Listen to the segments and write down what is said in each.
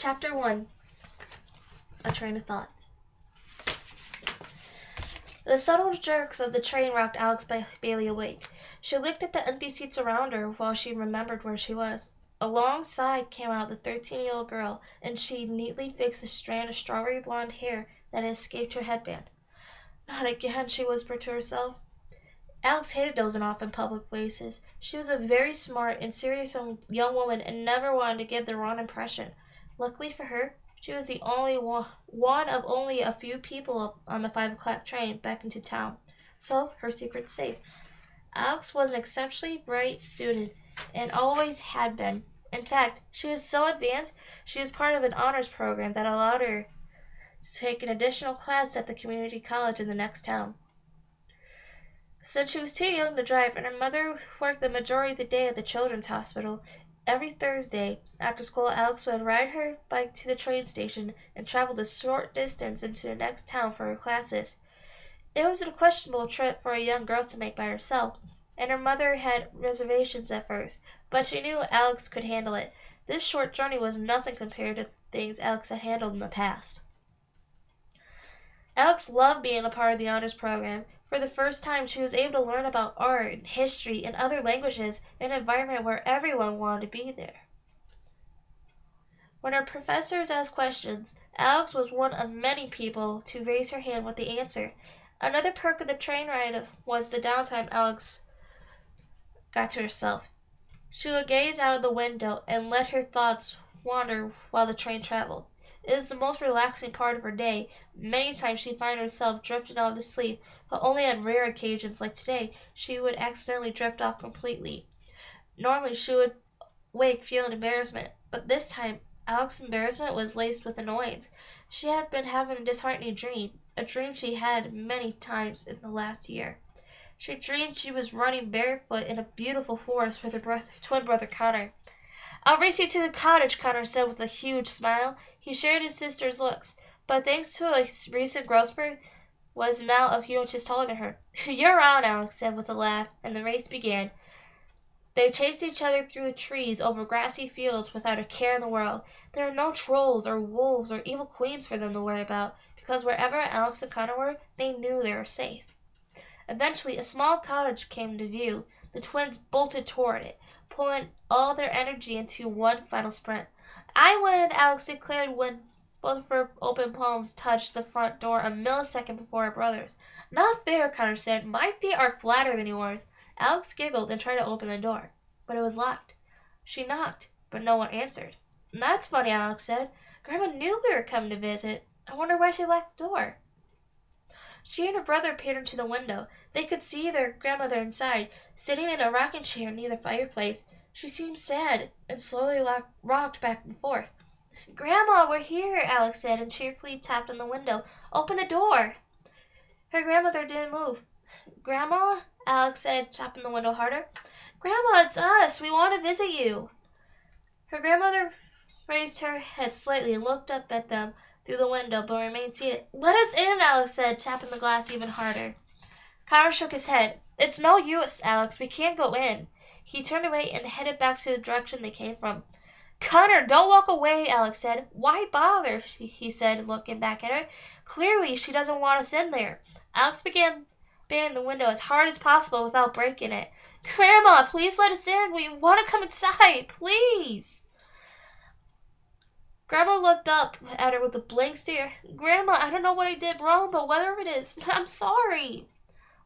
Chapter 1, A Train of Thoughts. The subtle jerks of the train rocked Alex Bailey awake. She looked at the empty seats around her while she remembered where she was. A long sigh came out of the 13-year-old girl, and she neatly fixed a strand of strawberry blonde hair that had escaped her headband. Not again, she whispered to herself. Alex hated dozing off in public places. She was a very smart and serious young woman and never wanted to give the wrong impression. Luckily for her, she was the only one of only a few people on the 5 o'clock train back into town, so her secret's safe. Alex was an exceptionally bright student and always had been. In fact, she was so advanced, she was part of an honors program that allowed her to take an additional class at the community college in the next town. Since she was too young to drive and her mother worked the majority of the day at the children's hospital, every Thursday after school Alex would ride her bike to the train station and travel the short distance into the next town for her classes. It was a questionable trip for a young girl to make by herself, and her mother had reservations at first, but she knew Alex could handle it. This short journey was nothing compared to things Alex had handled in the past. Alex loved being a part of the honors program. For the first time, she was able to learn about art and history and other languages in an environment where everyone wanted to be there. When her professors asked questions, Alex was one of many people to raise her hand with the answer. Another perk of the train ride was the downtime Alex got to herself. She would gaze out of the window and let her thoughts wander while the train traveled. It was the most relaxing part of her day. Many times she found herself drifting off to sleep, but only on rare occasions like today she would accidentally drift off completely. Normally she would wake feeling embarrassment, but this time Alex's embarrassment was laced with annoyance. She had been having a disheartening dream, a dream she had many times in the last year. She dreamed she was running barefoot in a beautiful forest with her twin brother Connor. "I'll race you to the cottage," Connor said with a huge smile. He shared his sister's looks, but thanks to a recent growth spurt, was now a few inches taller than her. "You're on," Alex said with a laugh, and the race began. They chased each other through the trees over grassy fields without a care in the world. There were no trolls or wolves or evil queens for them to worry about, because wherever Alex and Connor were, they knew they were safe. Eventually, a small cottage came into view. The twins bolted toward it, pulling all their energy into one final sprint. "I win," Alex declared when both of her open palms touched the front door a millisecond before her brother's. "Not fair," Connor said. "My feet are flatter than yours." Alex giggled and tried to open the door, but it was locked. She knocked, but no one answered. "That's funny," Alex said. "Grandma knew we were coming to visit. I wonder why she locked the door." She and her brother peered into the window. They could see their grandmother inside, sitting in a rocking chair near the fireplace. She seemed sad and slowly rocked back and forth. "Grandma, we're here," Alex said and cheerfully tapped on the window. "Open the door." Her grandmother didn't move. "Grandma," Alex said, tapping the window harder. "Grandma, it's us. We want to visit you." Her grandmother raised her head slightly and looked up at them through the window, but remained seated. "Let us in," Alex said, tapping the glass even harder. Connor shook his head. "It's no use, Alex. We can't go in." He turned away and headed back to the direction they came from. "Connor, don't walk away," Alex said. "Why bother?" he said, looking back at her. "Clearly she doesn't want us in there." Alex began banging the window as hard as possible without breaking it. "Grandma, please let us in. We want to come inside. Please." Grandma looked up at her with a blank stare. "Grandma, I don't know what I did wrong, but whatever it is, I'm sorry.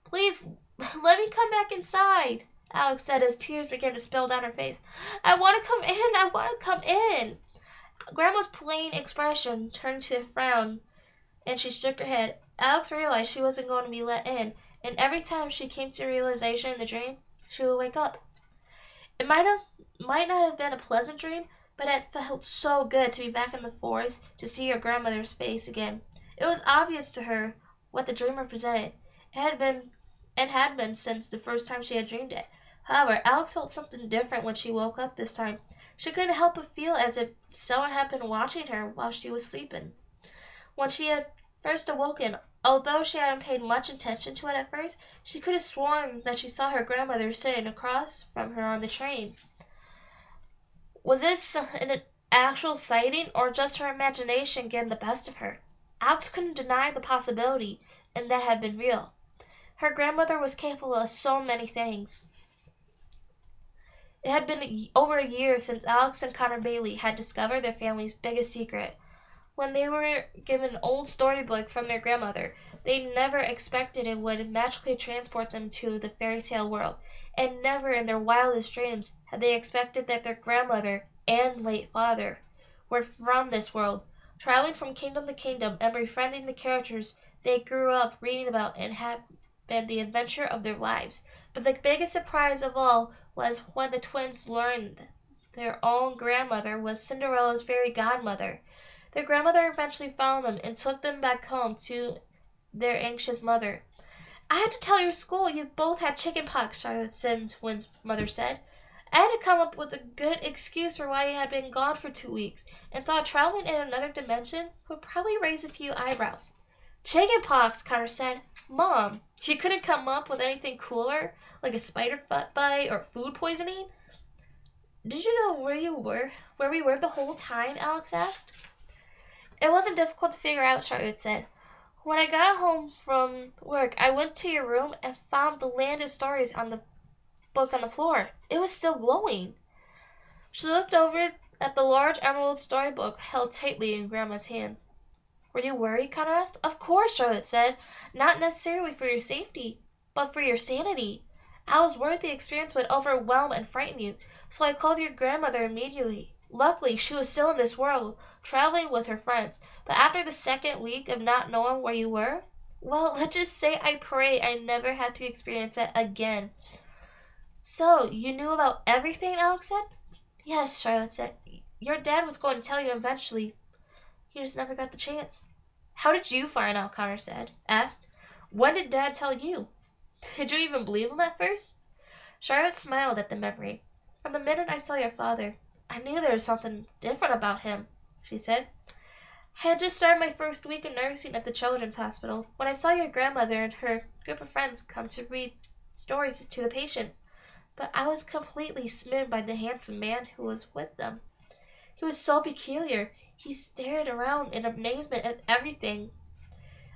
Please, let me come back inside," Alex said as tears began to spill down her face. "I want to come in. I want to come in." Grandma's plain expression turned to a frown, and she shook her head. Alex realized she wasn't going to be let in, and every time she came to realization in the dream, she would wake up. It might not have been a pleasant dream, but it felt so good to be back in the forest, to see her grandmother's face again. It was obvious to her what the dream represented. It had been since the first time she had dreamed it. However, Alex felt something different when she woke up this time. She couldn't help but feel as if someone had been watching her while she was sleeping. When she had first awoken, although she hadn't paid much attention to it at first, she could have sworn that she saw her grandmother sitting across from her on the train. Was this actual sighting or just her imagination getting the best of her? Alex couldn't deny the possibility, and that had been real. Her grandmother was capable of so many things. It had been over a year since Alex and Connor Bailey had discovered their family's biggest secret. When they were given an old storybook from their grandmother, they never expected it would magically transport them to the fairy tale world, and never in their wildest dreams had they expected that their grandmother and late father were from this world, traveling from kingdom to kingdom and befriending the characters they grew up reading about and had been the adventure of their lives. But the biggest surprise of all was when the twins learned their own grandmother was Cinderella's fairy godmother. Their grandmother eventually found them and took them back home to their anxious mother. "I had to tell your school you both had chicken pox," Charlotte's twins' mother said. "I had to come up with a good excuse for why you had been gone for 2 weeks, and thought traveling in another dimension would probably raise a few eyebrows." "Chicken pox," Connor said. "Mom, you couldn't come up with anything cooler, like a spider bite or food poisoning?" "Did you know where we were the whole time?" Alex asked. "It wasn't difficult to figure out," Charlotte said. "When I got home from work, I went to your room and found the Land of Stories on the book on the floor. It was still glowing." She looked over at the large emerald storybook held tightly in Grandma's hands. "Were you worried?" Connor asked. "Of course," Charlotte said. "Not necessarily for your safety, but for your sanity. I was worried the experience would overwhelm and frighten you, so I called your grandmother immediately. Luckily, she was still in this world, traveling with her friends. But after the second week of not knowing where you were, well, let's just say I pray I never had to experience that again." "So, you knew about everything?" Alex said. "Yes," Charlotte said. "Your dad was going to tell you eventually. He just never got the chance." "How did you find out?" Connor asked. "When did Dad tell you? Did you even believe him at first?" Charlotte smiled at the memory. "From the minute I saw your father, I knew there was something different about him," she said. "I had just started my first week of nursing at the children's hospital when I saw your grandmother and her group of friends come to read stories to the patients, but I was completely smitten by the handsome man who was with them. He was so peculiar. He stared around in amazement at everything.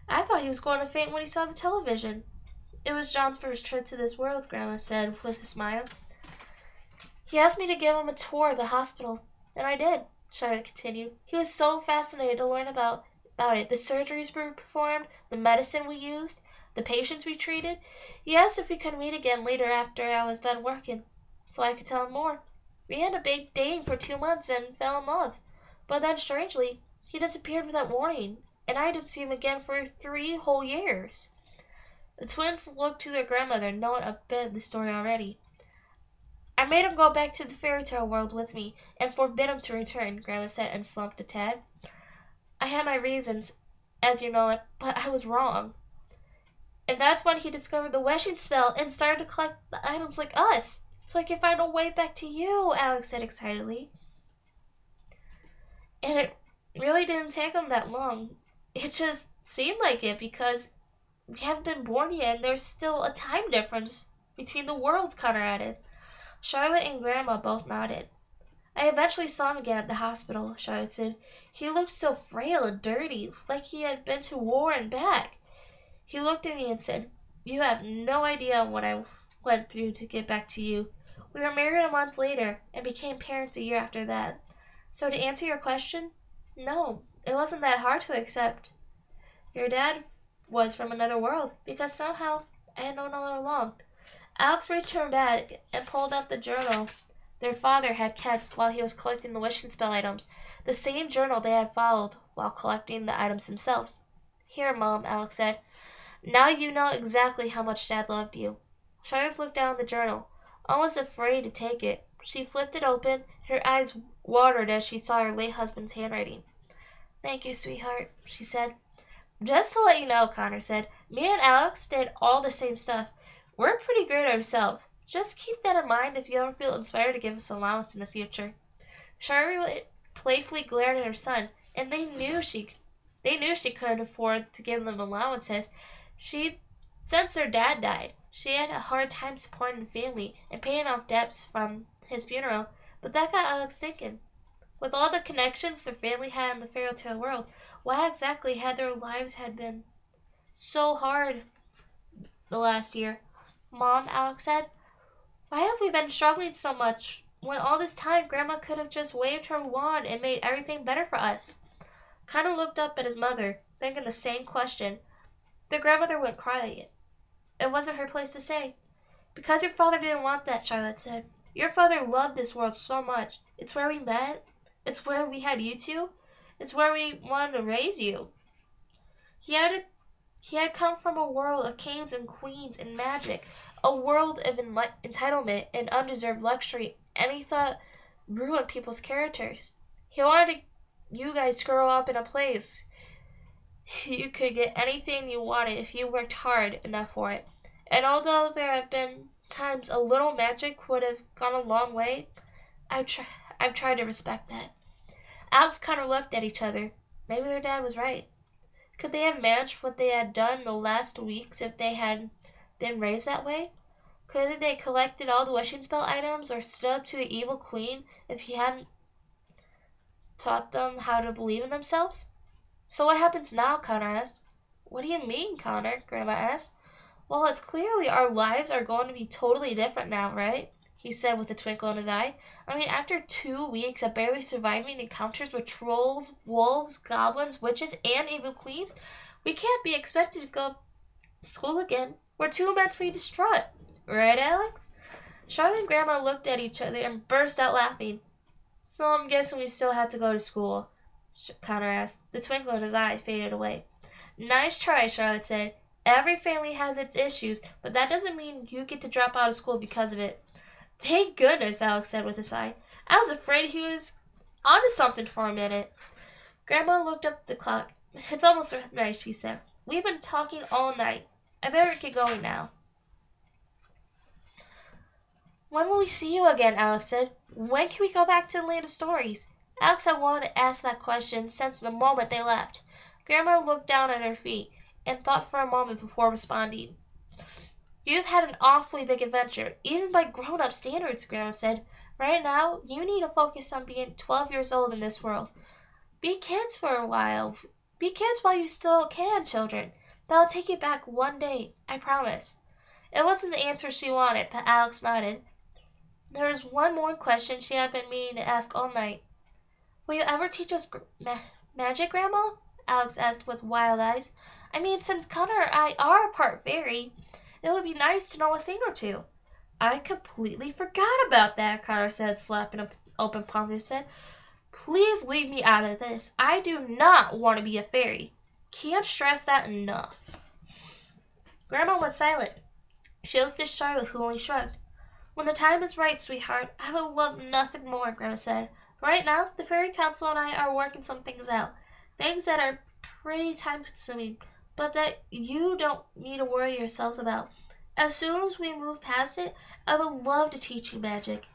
I thought he was going to faint when he saw the television." "It was John's first trip to this world," Grandma said with a smile. "He asked me to give him a tour of the hospital, and I did," Charlotte continued. "He was so fascinated to learn about it, the surgeries we performed, the medicine we used, the patients we treated. He asked if we could meet again later after I was done working, so I could tell him more. We ended up dating for 2 months and fell in love. But then, strangely, he disappeared without warning, and I didn't see him again for 3 whole years." The twins looked to their grandmother, knowing a bit of the story already. "I made him go back to the fairy tale world with me and forbid him to return," Grandma said, and slumped a tad. "I had my reasons, as you know it, but I was wrong. And that's when he discovered the wishing spell and started to collect the items like us, so I could find a way back to you," Alex said excitedly. "And it really didn't take him that long. It just seemed like it because we haven't been born yet and there's still a time difference between the worlds," Connor added. Charlotte and Grandma both nodded. "I eventually saw him again at the hospital," Charlotte said. "He looked so frail and dirty, like he had been to war and back. He looked at me and said, 'You have no idea what I went through to get back to you.' We were married a month later and became parents a year after that. So to answer your question, no, it wasn't that hard to accept. Your dad was from another world, because somehow I had known all along." Alex reached her bag and pulled out the journal their father had kept while he was collecting the wishing spell items, the same journal they had followed while collecting the items themselves. "Here, Mom," Alex said. "Now you know exactly how much Dad loved you." Charlotte looked down at the journal, almost afraid to take it. She flipped it open, and her eyes watered as she saw her late husband's handwriting. "Thank you, sweetheart," she said. "Just to let you know," Connor said, "me and Alex did all the same stuff. We're pretty great ourselves. Just keep that in mind if you ever feel inspired to give us allowance in the future." Charlotte playfully glared at her son, and they knew she couldn't afford to give them allowances. Since their dad died, she had a hard time supporting the family and paying off debts from his funeral, but that got Alex thinking. With all the connections their family had in the fairy tale world, why exactly had their lives had been so hard the last year? Mom, Alex said, why have we been struggling so much when all this time Grandma could have just waved her wand and made everything better for us? Connor looked up at his mother, thinking the same question. The grandmother went quiet. It wasn't her place to say. Because your father didn't want that, Charlotte said. Your father loved this world so much. It's where we met. It's where we had you two. It's where we wanted to raise you. He had come from a world of kings and queens and magic, a world of entitlement and undeserved luxury, and he thought ruined people's characters. He wanted you guys to grow up in a place you could get anything you wanted if you worked hard enough for it. And although there have been times a little magic would have gone a long way, I've tried to respect that. Alex kind of looked at each other. Maybe their dad was right. Could they have managed what they had done the last weeks if they had been raised that way? Could they collected all the wishing spell items or stood up to the evil queen if he hadn't taught them how to believe in themselves? So what happens now? Connor asked. What do you mean, Connor? Grandma asked. Well, it's clearly our lives are going to be totally different now, right? He said with a twinkle in his eye. I mean, after 2 weeks of barely surviving encounters with trolls, wolves, goblins, witches, and evil queens, we can't be expected to go to school again. We're too mentally distraught. Right, Alex? Charlotte and Grandma looked at each other and burst out laughing. So I'm guessing we still have to go to school, Connor asked. The twinkle in his eye faded away. Nice try, Charlotte said. Every family has its issues, but that doesn't mean you get to drop out of school because of it. Thank goodness, Alex said with a sigh. I was afraid he was onto something for a minute. Grandma looked up at the clock. It's almost night, she said. We've been talking all night. I better get going now. When will we see you again? Alex said. When can we go back to the Land of Stories? Alex had wanted to ask that question since the moment they left. Grandma looked down at her feet and thought for a moment before responding. You've had an awfully big adventure, even by grown-up standards, Grandma said. Right now, you need to focus on being 12 years old in this world. Be kids for a while. Be kids while you still can, children. That'll take you back one day, I promise. It wasn't the answer she wanted, but Alex nodded. There was one more question she had been meaning to ask all night. Will you ever teach us magic, Grandma? Alex asked with wild eyes. I mean, since Connor and I are part fairy, it would be nice to know a thing or two. I completely forgot about that, Connor said, slapping an open palm of his head. Please leave me out of this. I do not want to be a fairy. Can't stress that enough. Grandma went silent. She looked at Charlotte, who only shrugged. When the time is right, sweetheart, I would love nothing more, Grandma said. Right now, the Fairy Council and I are working some things out. Things that are pretty time-consuming, but that you don't need to worry yourselves about. As soon as we move past it, I would love to teach you magic.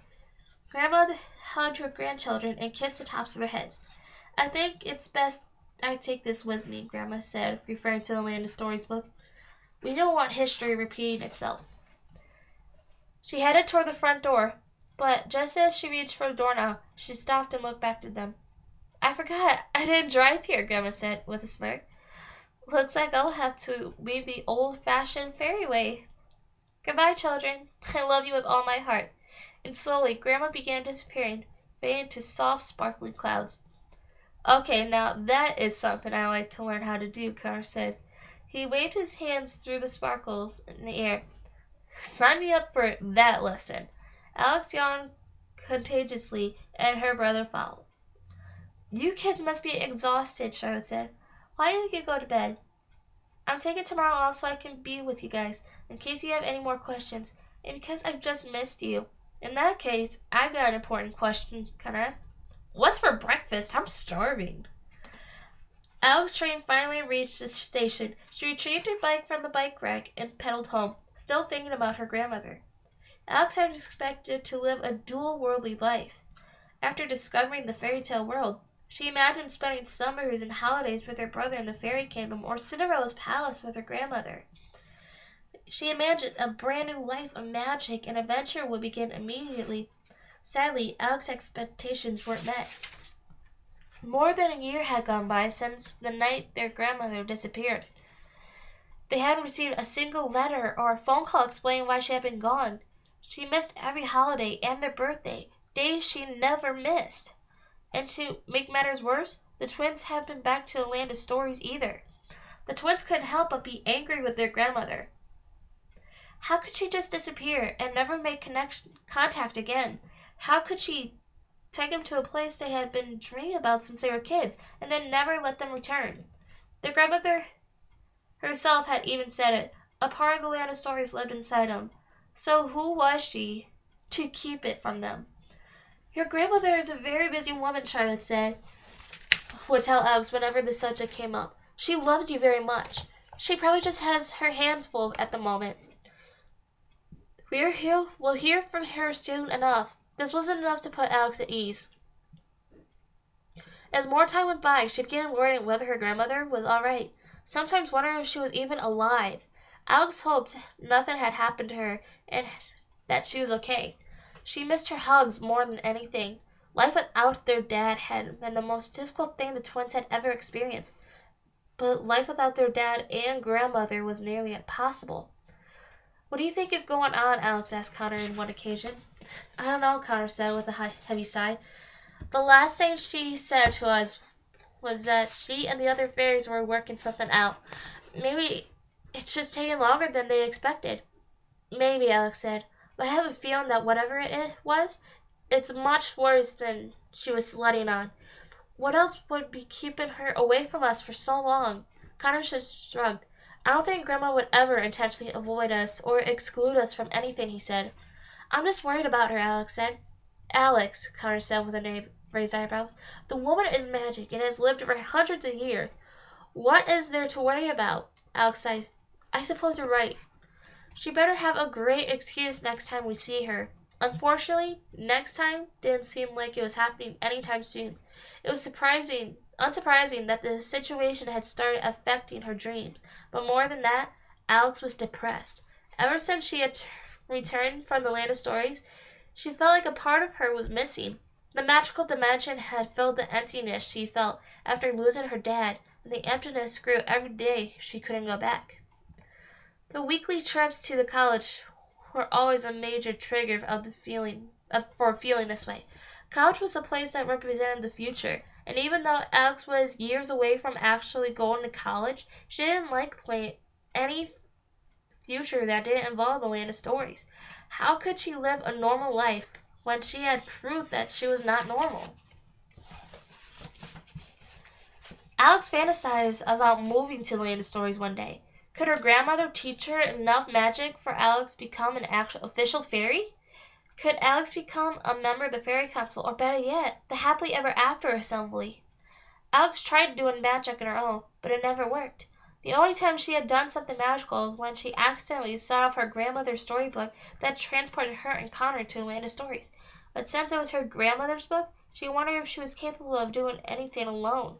Grandma hugged her grandchildren and kissed the tops of their heads. I think it's best I take this with me, Grandma said, referring to the Land of Stories book. We don't want history repeating itself. She headed toward the front door, but just as she reached for the doorknob, she stopped and looked back at them. I forgot, I didn't drive here, Grandma said with a smirk. Looks like I'll have to leave the old-fashioned fairy way. Goodbye, children. I love you with all my heart. And slowly, Grandma began disappearing, fading into soft, sparkling clouds. Okay, now that is something I like to learn how to do, Connor said. He waved his hands through the sparkles in the air. Sign me up for that lesson. Alex yawned contagiously, and her brother followed. You kids must be exhausted, Charlotte said. Why don't you go to bed? I'm taking tomorrow off so I can be with you guys, in case you have any more questions, and because I've just missed you. In that case, I've got an important question, Connor asked. What's for breakfast? I'm starving. Alex's train finally reached the station. She retrieved her bike from the bike rack and pedaled home, still thinking about her grandmother. Alex had expected to live a dual-worldly life. After discovering the fairy tale world, she imagined spending summers and holidays with her brother in the fairy kingdom or Cinderella's palace with her grandmother. She imagined a brand new life of magic and adventure would begin immediately. Sadly, Alex's expectations weren't met. More than a year had gone by since the night their grandmother disappeared. They hadn't received a single letter or a phone call explaining why she had been gone. She missed every holiday and their birthday, days she never missed. And to make matters worse, the twins hadn't been back to the Land of Stories either. The twins couldn't help but be angry with their grandmother. How could she just disappear and never make contact again? How could she take them to a place they had been dreaming about since they were kids, and then never let them return? Their grandmother herself had even said it. A part of the Land of Stories lived inside them. So who was she to keep it from them? Your grandmother is a very busy woman, Charlotte would tell Alex whenever the subject came up. She loves you very much. She probably just has her hands full at the moment. We'll hear from her soon enough. This wasn't enough to put Alex at ease. As more time went by, she began worrying whether her grandmother was all right, sometimes wondering if she was even alive. Alex hoped nothing had happened to her and that she was okay. She missed her hugs more than anything. Life without their dad had been the most difficult thing the twins had ever experienced. But life without their dad and grandmother was nearly impossible. What do you think is going on? Alex asked Connor on one occasion. I don't know, Connor said with a heavy sigh. The last thing she said to us was that she and the other fairies were working something out. Maybe it's just taking longer than they expected. Maybe, Alex said, but I have a feeling that whatever it was, it's much worse than she was letting on. What else would be keeping her away from us for so long? Connor just shrugged. I don't think Grandma would ever intentionally avoid us or exclude us from anything, he said. I'm just worried about her, Alex said. Alex, Connor said with a raised eyebrow, the woman is magic and has lived for hundreds of years. What is there to worry about? Alex sighed. I suppose you're right. She better have a great excuse next time we see her. Unfortunately, next time didn't seem like it was happening anytime soon. It was unsurprising that the situation had started affecting her dreams, but more than that, Alex was depressed. Ever since she had returned from the Land of Stories, she felt like a part of her was missing. The magical dimension had filled the emptiness she felt after losing her dad, and the emptiness grew every day she couldn't go back. The weekly trips to the college were always a major trigger for feeling this way. College was a place that represented the future, and even though Alex was years away from actually going to college, she didn't like playing any future that didn't involve the Land of Stories. How could she live a normal life when she had proved that she was not normal? Alex fantasized about moving to the Land of Stories one day. Could her grandmother teach her enough magic for Alex to become an actual official fairy? Could Alex become a member of the Fairy Council, or better yet, the Happily Ever After Assembly? Alex tried doing magic on her own, but it never worked. The only time she had done something magical was when she accidentally set off her grandmother's storybook that transported her and Connor to the Land of Stories. But since it was her grandmother's book, she wondered if she was capable of doing anything alone.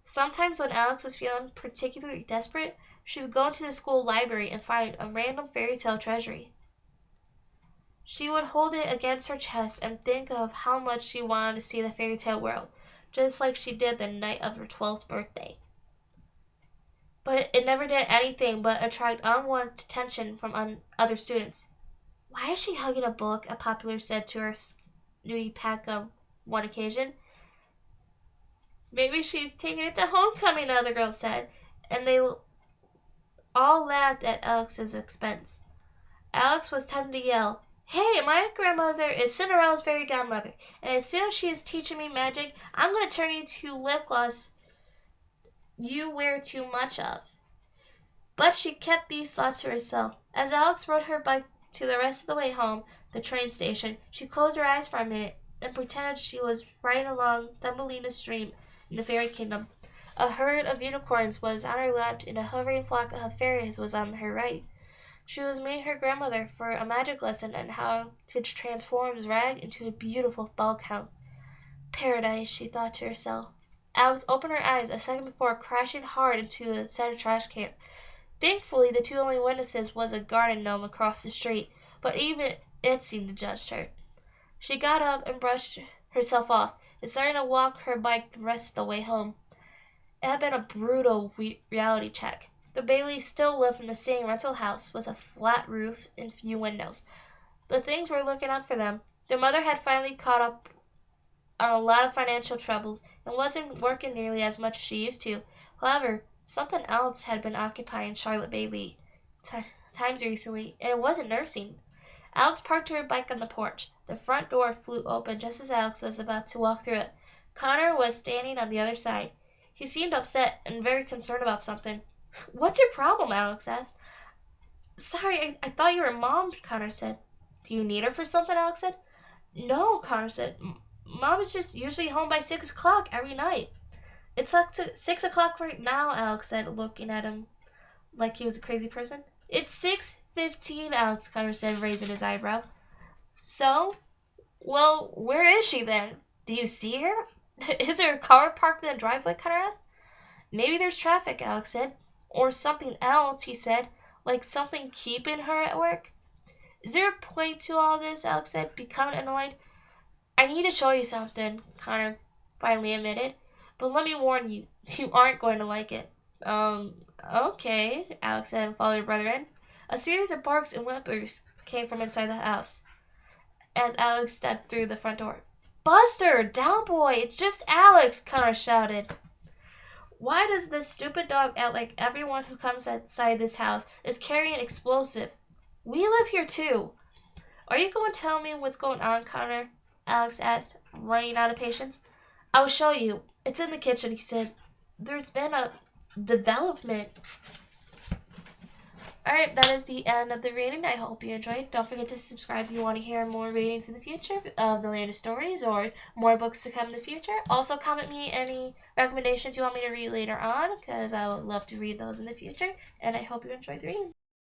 Sometimes when Alex was feeling particularly desperate, she would go into the school library and find a random fairy tale treasury. She would hold it against her chest and think of how much she wanted to see the fairy tale world, just like she did the night of her 12th birthday. But it never did anything but attract unwanted attention from other students. Why is she hugging a book? A popular said to her newly packed on one occasion. Maybe she's taking it to homecoming, another girl said, and they all laughed at Alex's expense. Alex was tempted to yell, Hey, my grandmother is Cinderella's fairy godmother, and as soon as she is teaching me magic, I'm going to turn you to lip gloss you wear too much of. But she kept these thoughts to herself. As Alex rode her bike to the rest of the way home, the train station, she closed her eyes for a minute and pretended she was riding along Thumbelina Stream in the fairy kingdom. A herd of unicorns was on her left, and a hovering flock of fairies was on her right. She was meeting her grandmother for a magic lesson on how to transform Rag into a beautiful ball gown. Paradise, she thought to herself. Alex opened her eyes a second before crashing hard into a set of trash cans. Thankfully, the two only witnesses was a garden gnome across the street, but even it seemed to judge her. She got up and brushed herself off, deciding to walk her bike the rest of the way home. It had been a brutal reality check. The Baileys still lived in the same rental house with a flat roof and few windows. But things were looking up for them. Their mother had finally caught up on a lot of financial troubles and wasn't working nearly as much as she used to. However, something else had been occupying Charlotte Bailey times recently, and it wasn't nursing. Alex parked her bike on the porch. The front door flew open just as Alex was about to walk through it. Connor was standing on the other side. He seemed upset and very concerned about something. "What's your problem?" Alex asked. "Sorry, I thought you were Mom," Connor said. "Do you need her for something?" Alex said. "No," Connor said. "Mom is just usually home by 6 o'clock every night." "It's like 6 o'clock right now," Alex said, looking at him like he was a crazy person. "It's 6:15, Alex," Connor said, raising his eyebrow. "So? Well, where is she then? Do you see her? Is there a car parked in the driveway?" Connor asked. "Maybe there's traffic," Alex said. "Or something else," he said, "like something keeping her at work." "Is there a point to all this?" Alex said, becoming annoyed. "I need to show you something," Connor finally admitted. "But let me warn you, you aren't going to like it." Okay," Alex said and followed her brother in. A series of barks and whimpers came from inside the house as Alex stepped through the front door. "Buster! Down, boy! It's just Alex!" Connor shouted. "Why does this stupid dog act like everyone who comes outside this house is carrying an explosive? We live here too." "Are you going to tell me what's going on, Connor?" Alex asked, running out of patience. "I'll show you. It's in the kitchen," he said. "There's been a development." Alright, that is the end of the reading. I hope you enjoyed. Don't forget to subscribe if you want to hear more readings in the future of The Land of Stories or more books to come in the future. Also, comment me any recommendations you want me to read later on, because I would love to read those in the future. And I hope you enjoyed the reading.